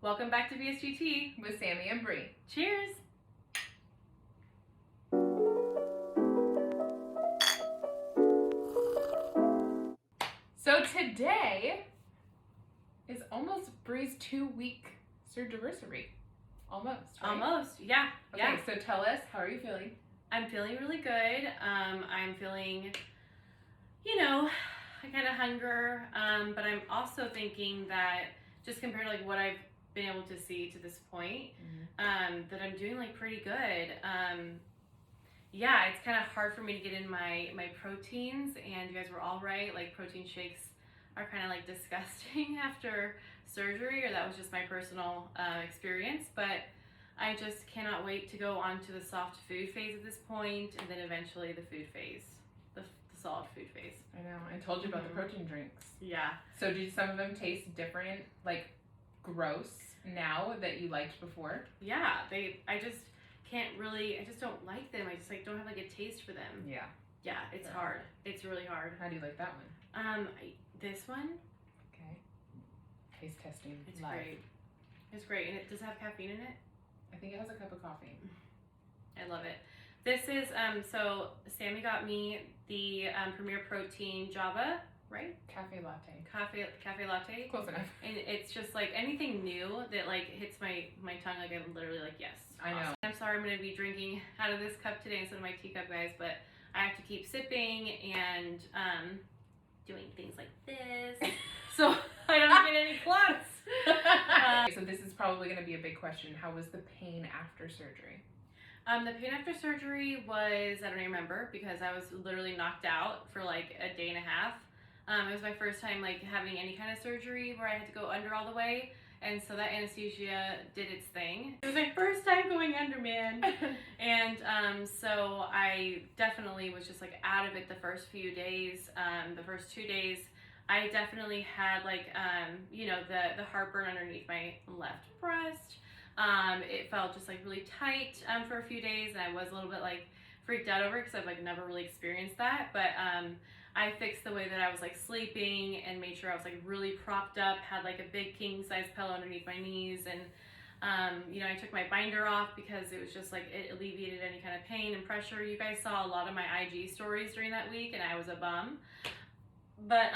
Welcome back to VSG Tea with Sammi and Bre. Cheers! So today is almost Bre's 2-week surgery. Almost, right? Almost, yeah. Okay, yeah. so tell us, how are you feeling? I'm feeling really good. I'm feeling, I kind of hunger, but I'm also thinking that just compared to like what I've been able to see to this point, that I'm doing like pretty good. Yeah, it's kind of hard for me to get in my proteins, and you guys were all right. Like protein shakes are kind of like disgusting after surgery, or that was just my personal experience. But I just cannot wait to go on to the soft food phase at this point, and then eventually the food phase, the solid food phase. I know, I told you about the protein drinks. Yeah. So did some of them taste different, like gross now that you liked before? Yeah, I just don't like them. I just like don't have like a taste for them. Yeah. Yeah, it's hard. It's really hard. How do you like that one? This one? Okay. Taste testing. It's live. great. It's great, and it does have caffeine in it. I think it has a cup of coffee. I love it. This is, so Sammi got me the Premier Protein Java, right? Cafe latte. Cafe latte. Close enough. And it's just like anything new that like hits my tongue, like I'm literally like, yes. I know. Awesome. I'm sorry I'm going to be drinking out of this cup today instead of my teacup, guys, but I have to keep sipping and doing things like this so I don't get any clots. So this is probably going to be a big question. How was the pain after surgery? The pain after surgery was, I don't even remember, because I was literally knocked out for like a day and a half. It was my first time like having any kind of surgery where I had to go under all the way, and so that anesthesia did its thing. It was my first time going under, man. And so I definitely was just like out of it the first few days. The first 2 days I definitely had like the heartburn underneath my left breast. It felt just like really tight for a few days, and I was a little bit like freaked out over it because I've like never really experienced that. But I fixed the way that I was like sleeping and made sure I was like really propped up, had like a big king size pillow underneath my knees, and I took my binder off because it was just like it alleviated any kind of pain and pressure. You guys saw a lot of my IG stories during that week, and I was a bum. But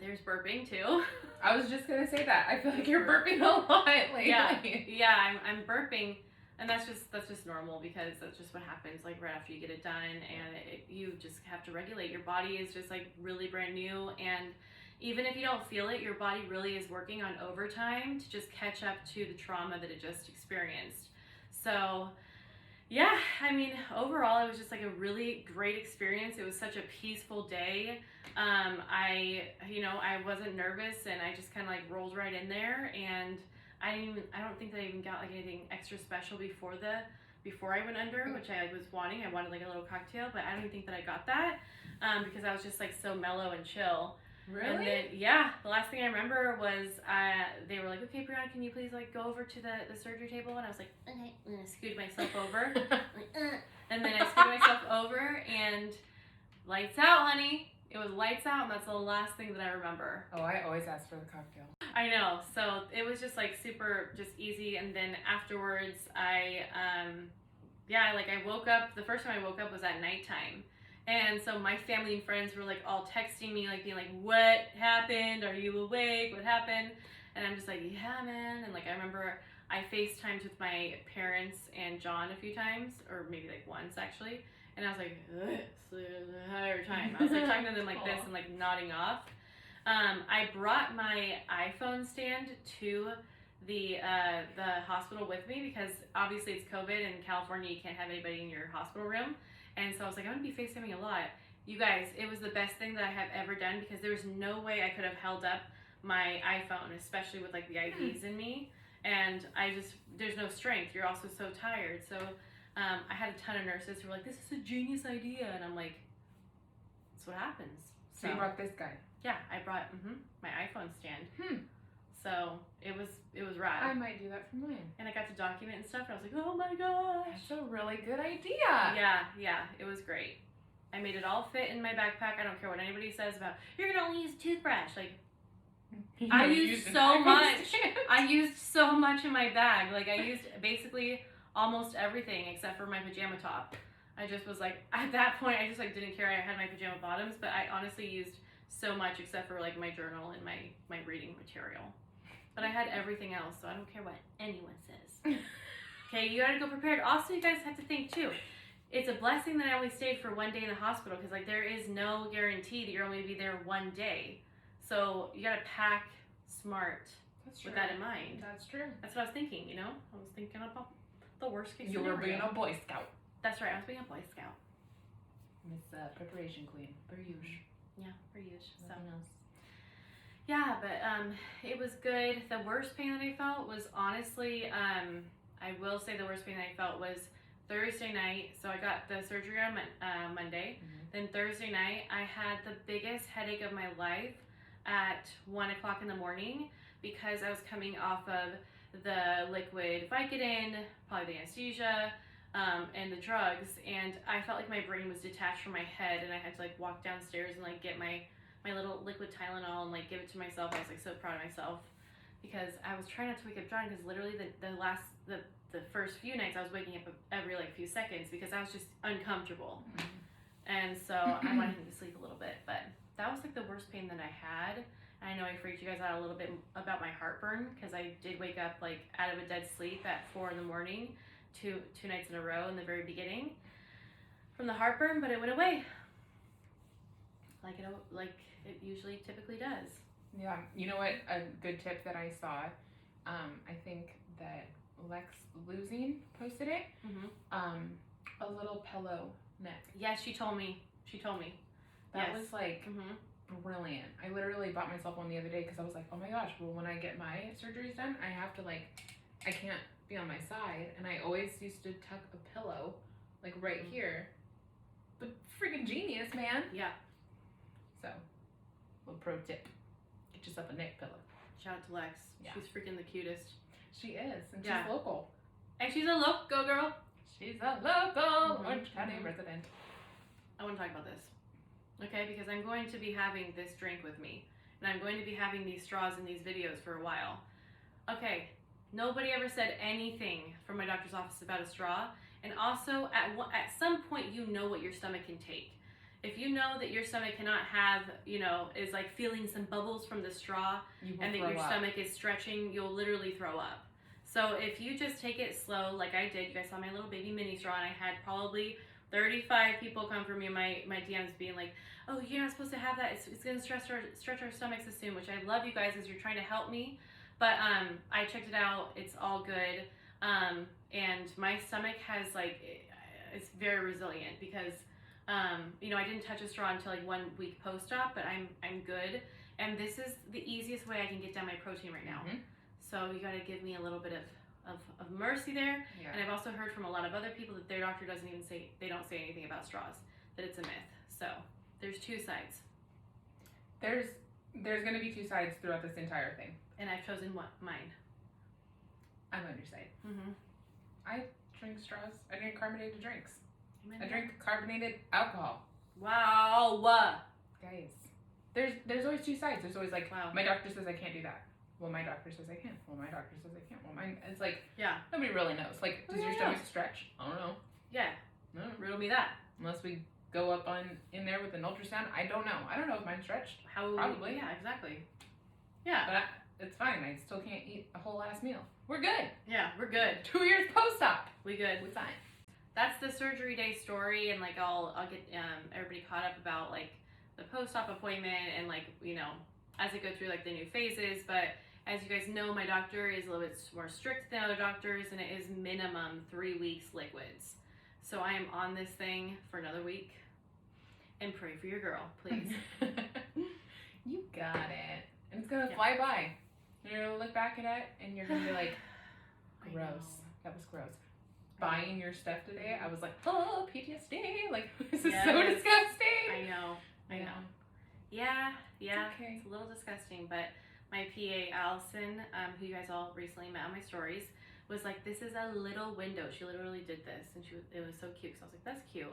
there's burping too. I was just gonna say that. I feel like you're burping a lot lately. Yeah, I'm burping, and that's just normal because that's just what happens like right after you get it done, and you just have to regulate. Your body is just like really brand new, and even if you don't feel it, your body really is working on overtime to just catch up to the trauma that it just experienced. So yeah, I mean, overall, it was just like a really great experience. It was such a peaceful day. I wasn't nervous, and I just kind of like rolled right in there, and I don't think that I even got like anything extra special before I went under, which I was wanting. I wanted like a little cocktail, but I don't even think that I got that, because I was just like so mellow and chill. Really? And then, yeah, the last thing I remember was they were like, okay, Brianna, can you please like go over to the surgery table? And I was like, okay. And then I scooted myself over. And then I scooted myself over, and lights out, honey. It was lights out, and that's the last thing that I remember. Oh, I always ask for the cocktail. I know. So it was just like super just easy. And then afterwards, I woke up. The first time I woke up was at nighttime. And so my family and friends were like all texting me, like being like, what happened? Are you awake? What happened? And I'm just like, yeah, man. And like, I remember I FaceTimed with my parents and John a few times, or maybe like once actually. And I was like, ugh, the entire time. I was like talking to them like this and like nodding off. I brought my iPhone stand to the hospital with me because obviously it's COVID in California. You can't have anybody in your hospital room. And so I was like, I'm going to be FaceTiming a lot. You guys, it was the best thing that I have ever done because there was no way I could have held up my iPhone, especially with like the IVs in me. And there's no strength. You're also so tired. So I had a ton of nurses who were like, this is a genius idea. And I'm like, that's what happens. So you brought this guy? Yeah, I brought my iPhone stand. So it was rad. I might do that for mine. And I got to document and stuff, and I was like, oh my gosh. That's a really good idea. Yeah, it was great. I made it all fit in my backpack. I don't care what anybody says about, you're gonna only use a toothbrush. Like, I used so much. I used so much in my bag. Like, I used basically almost everything except for my pajama top. I just was like, at that point, I just like didn't care. I had my pajama bottoms, but I honestly used so much except for like my journal and my reading material. But I had everything else, so I don't care what anyone says. Okay, you gotta go prepared. Also, you guys have to think too. It's a blessing that I only stayed for 1 day in the hospital because like there is no guarantee that you're only gonna be there 1 day. So you gotta pack smart. That's with true. that in mind. That's true. That's what I was thinking, you know? I was thinking about the worst case You scenario. were being a Boy Scout. That's right, I was being a Boy Scout. Miss Preparation Queen. Baruch. Yeah, for you. So. Nothing else. Yeah, but it was good. The worst pain that I felt was honestly, I will say the worst pain that I felt was Thursday night. So I got the surgery on Monday. Mm-hmm. Then Thursday night, I had the biggest headache of my life at 1 o'clock in the morning because I was coming off of the liquid Vicodin, probably the anesthesia, and the drugs, and I felt like my brain was detached from my head, and I had to like walk downstairs and like get my little liquid Tylenol and like give it to myself. I was like so proud of myself because I was trying not to wake up John because literally the first few nights I was waking up every like few seconds because I was just uncomfortable. Mm-hmm. And so I wanted him to sleep a little bit, but that was like the worst pain that I had. And I know I freaked you guys out a little bit about my heartburn because I did wake up like out of a dead sleep at 4 in the morning, two nights in a row in the very beginning from the heartburn, but it went away like it usually typically does. Yeah, you know what? A good tip that I saw, I think that Lex Losing posted it. Mm-hmm. A little pillow neck. Yes, she told me. That Yes. was like Mm-hmm. brilliant. I literally bought myself one the other day because I was like, oh my gosh, well when I get my surgeries done, I have to like, I can't be on my side, and I always used to tuck a pillow like right here. But freaking genius, man. Yeah. So, little pro tip: get yourself a neck pillow. Shout out to Lex. Yeah. She's freaking the cutest. She is, and Yeah. she's local. And she's a local girl. She's a local Mhm. Orange County Mhm. resident. I want to talk about this. Okay, because I'm going to be having this drink with me. And I'm going to be having these straws in these videos for a while. Okay, nobody ever said anything from my doctor's office about a straw. And also, at some point, you know what your stomach can take. If you know that your stomach cannot have, is like feeling some bubbles from the straw and that your stomach is stretching, you'll literally throw up. So if you just take it slow, like I did, you guys saw my little baby mini straw, and I had probably 35 people come for me in my DMs being like, oh, you're not supposed to have that. It's going to stretch our stomachs as soon, which I love you guys as you're trying to help me. But I checked it out. It's all good. And my stomach has it's very resilient because, I didn't touch a straw until like 1 week post-op, but I'm good. And this is the easiest way I can get down my protein right now. Mm-hmm. So you got to give me a little bit of mercy there. Yeah. And I've also heard from a lot of other people that their doctor don't say anything about straws, that it's a myth. So there's two sides. There's going to be two sides throughout this entire thing. And I've chosen mine. I'm on your side. Mm-hmm. I drink straws. I drink carbonated drinks. Amen. I drink carbonated alcohol. Wow. Guys, there's always two sides. There's always like, Wow. my doctor says I can't do that. Well, my doctor says I can. Well, my doctor says I can't. Well, it's like, Yeah. nobody really knows. Like, does your Yeah. stomach stretch? I don't know. Yeah. No. Riddle me that. Unless we go up in there with an ultrasound. I don't know. I don't know if mine stretched. How? Probably. Yeah. Exactly. Yeah. But it's fine. I still can't eat a whole ass meal. We're good. Yeah. We're good. 2 years post-op. We good. We're fine. That's the surgery day story, and like I'll get everybody caught up about like the post-op appointment and like as I go through like the new phases. But as you guys know, my doctor is a little bit more strict than other doctors, and it is minimum 3 weeks liquids. So I am on this thing for another week. And pray for your girl, please. You got it. And it's gonna fly by. You're gonna look back at it and you're gonna be like, gross. That was gross. Buying your stuff today, I was like, oh, PTSD. Like, this is so disgusting. I know. Yeah. It's okay. It's a little disgusting, but my PA, Allison, who you guys all recently met on my stories, was like, this is a little window. She literally did this, and it was so cute. So I was like, that's cute.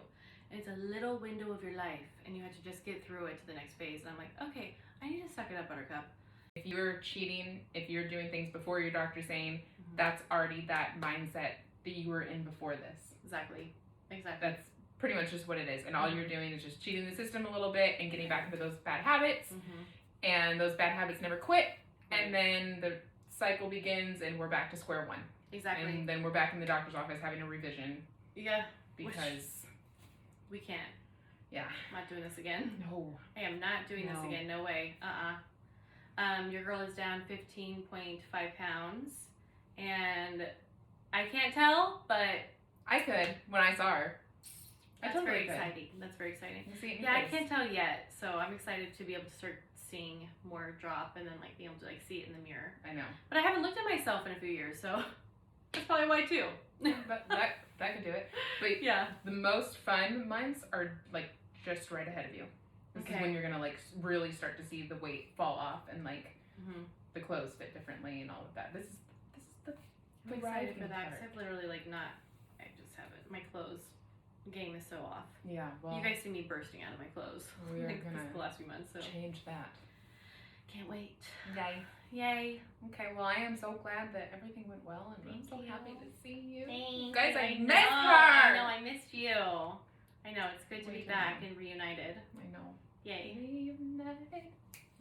And it's a little window of your life, and you have to just get through it to the next phase. And I'm like, okay, I need to suck it up, Buttercup. If you're cheating, if you're doing things before your doctor's saying, that's already that mindset that you were in before this. Exactly. That's pretty much just what it is. And all you're doing is just cheating the system a little bit and getting back into those bad habits. And those bad habits never quit. And then the cycle begins and we're back to square one. Exactly. And then we're back in the doctor's office having a revision. Yeah. Because we can't. Yeah. I'm not doing this again. No. I am not doing this again. No way. Your girl is down 15.5 pounds. And I can't tell, but I could when I saw her. That's very exciting. That's very exciting. Yeah, I can't tell yet, so I'm excited to be able to start seeing more drop and then like being able to like see it in the mirror. I know. But I haven't looked at myself in a few years, so that's probably why too. But that could do it. But yeah, the most fun months are like just right ahead of you. This is when you're gonna like really start to see the weight fall off and like the clothes fit differently and all of that. This is the I'm excited for that because I've literally like not. I just haven't. My clothes game is so off. Yeah, well, you guys see me bursting out of my clothes. We are gonna the last few months, so change that. Can't wait. Yay! Yay! Okay, well, I am so glad that everything went well, and I'm so happy to see you. Thanks. Guys, I missed her. I know, I missed you. I know, it's good to be back and reunited. I know. Yay! Reunited.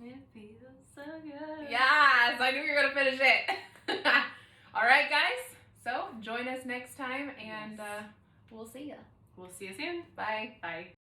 It feels so good. Yes, I knew you were gonna finish it. All right, guys. So join us next time, and we'll see ya. We'll see you soon. Bye. Bye.